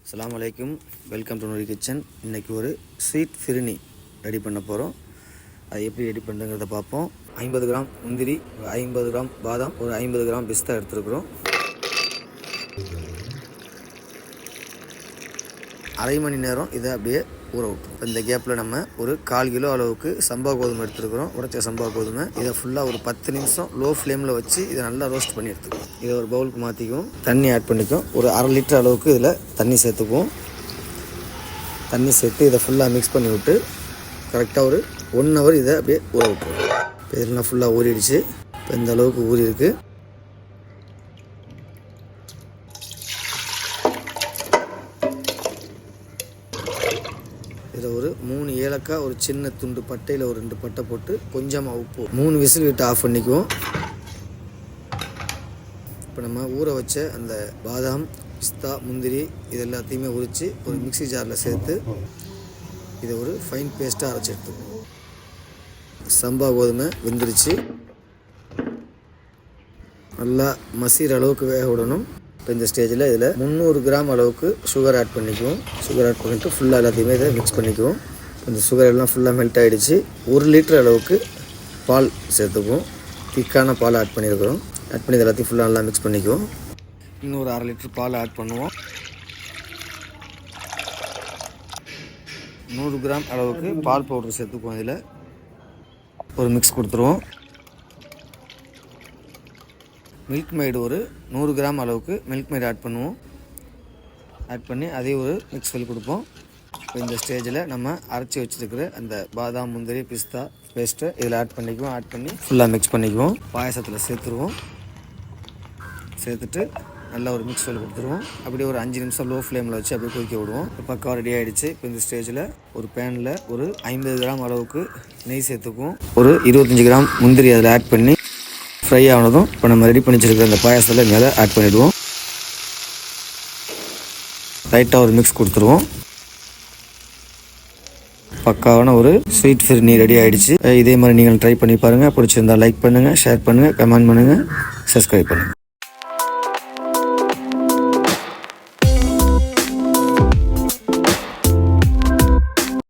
அஸ்ஸலாமு அலைக்கும். Welcome to Nouri kitchen. இன்றைக்கி ஒரு ஸ்வீட் ஃபிரினி ரெடி பண்ண போகிறோம். அது எப்படி ரெடி பண்ணுறங்கிறத பார்ப்போம். 50 கிராம் முந்திரி, 50 கிராம் பாதாம், ஒரு 50 கிராம் பிஸ்தா எடுத்துருக்குறோம். அரை மணி நேரம் இதை அப்படியே ஊற விட்டுரும். இந்த கேப்பில் நம்ம ஒரு 1/4 கிலோ அளவுக்கு சம்பா கோதுமை எடுத்துருக்குறோம். உடைச்ச சம்பா கோதுமை. இதை ஃபுல்லாக ஒரு 10 நிமிஷம் லோ ஃப்ளேமில் வச்சு இதை நல்லா ரோஸ்ட் பண்ணி எடுத்துக்குவோம். இதை ஒரு பவுலுக்கு மாற்றிக்குவோம். தண்ணி ஆட் பண்ணிக்கும். ஒரு 1/2 லிட்டர் அளவுக்கு இதில் தண்ணி சேர்த்துக்குவோம். தண்ணி சேர்த்து இதை ஃபுல்லாக மிக்ஸ் பண்ணி விட்டு கரெக்டாக ஒரு 1 ஹவர் இதை அப்படியே ஊற விட்டுருவோம். இப்போ இதெல்லாம் ஃபுல்லாக ஊறிடுச்சு. இப்போ இந்த அளவுக்கு ஊறி இருக்குது. இதில் ஒரு 3 ஏலக்காய், ஒரு சின்ன துண்டு பட்டையில் ஒரு 2 பட்டை போட்டு கொஞ்சமாக உப்பு, 3 விசில் விட்டு ஆஃப் பண்ணிக்குவோம். இப்போ நம்ம ஊற வச்ச அந்த பாதாம், பிஸ்தா, முந்திரி இது எல்லாத்தையுமே உரித்து ஒரு மிக்ஸி ஜாரில் சேர்த்து இதை ஒரு ஃபைன் பேஸ்ட்டாக அரைச்சி எடுத்துக்குவோம். சம்பா கோதுமை வெந்துருச்சு. நல்லா மசிகிற அளவுக்கு வேக விடணும். இப்போ இந்த ஸ்டேஜில் இதில் 300 கிராம் அளவுக்கு சுகர் ஆட் பண்ணிக்குவோம். சுகர் ஆட் பண்ணிவிட்டு ஃபுல்லாக எல்லாத்தையுமே இதை மிக்ஸ் பண்ணிக்குவோம். இந்த சுகர் எல்லாம் ஃபுல்லாக மெல்ட் ஆகிடுச்சு. 1 லிட்டர் அளவுக்கு பால் சேர்த்துக்குவோம். திக்கான பால் ஆட் பண்ணியிருக்கிறோம். ஆட் பண்ணி எல்லாத்தையும் ஃபுல்லாக நல்லா மிக்ஸ் பண்ணிக்குவோம். இன்னொரு 1/2 லிட்டர் பால் ஆட் பண்ணுவோம். 100 கிராம் அளவுக்கு பால் பவுடர் சேர்த்துக்குவோம். இதில் ஒரு மிக்ஸ் கொடுத்துருவோம். மில்க் மெய்டு ஒரு 100 கிராம் அளவுக்கு மில்க் மெய்டு ஆட் பண்ணுவோம். ஆட் பண்ணி அதே ஒரு மிக்ஸ் பண்ணி கொடுப்போம். இப்போ இந்த ஸ்டேஜில் நம்ம அரைச்சி வச்சுருக்கிற அந்த பாதாம், முந்திரி, பிஸ்தா பேஸ்ட்டை இதில் ஆட் பண்ணிக்குவோம். ஆட் பண்ணி ஃபுல்லாக மிக்ஸ் பண்ணிக்குவோம். பாயசத்தில் சேர்த்துருவோம். சேர்த்துட்டு நல்லா ஒரு மிக்ஸ் பண்ணி கொடுத்துருவோம். அப்படியே ஒரு 5 நிமிஷம் லோ ஃப்ளேமில் வச்சு அப்படியே கொதிக்க விடுவோம். இப்போ பக்காவாக ரெடி ஆகிடுச்சு. இப்போ இந்த ஸ்டேஜில் ஒரு பேனில் ஒரு 50 கிராம் அளவுக்கு நெய் சேர்த்துக்குவோம். ஒரு 25 கிராம் முந்திரி அதில் ஆட் பண்ணி ஃப்ரை ஆனதும் இப்போ நம்ம ரெடி பண்ணி வச்சுருக்கிற அந்த பாயாசத்தில் மேலே ஆட் பண்ணிவிடுவோம். லைட்டாக ஒரு மிக்ஸ் கொடுத்துருவோம். பக்காவான ஒரு ஸ்வீட் ஃபிரினி ரெடி ஆகிடுச்சு. இதே மாதிரி நீங்கள் ட்ரை பண்ணி பாருங்கள். பிடிச்சிருந்தால் லைக் பண்ணுங்கள், ஷேர் பண்ணுங்கள், கமெண்ட் பண்ணுங்கள், சப்ஸ்கிரைப் பண்ணுங்கள்.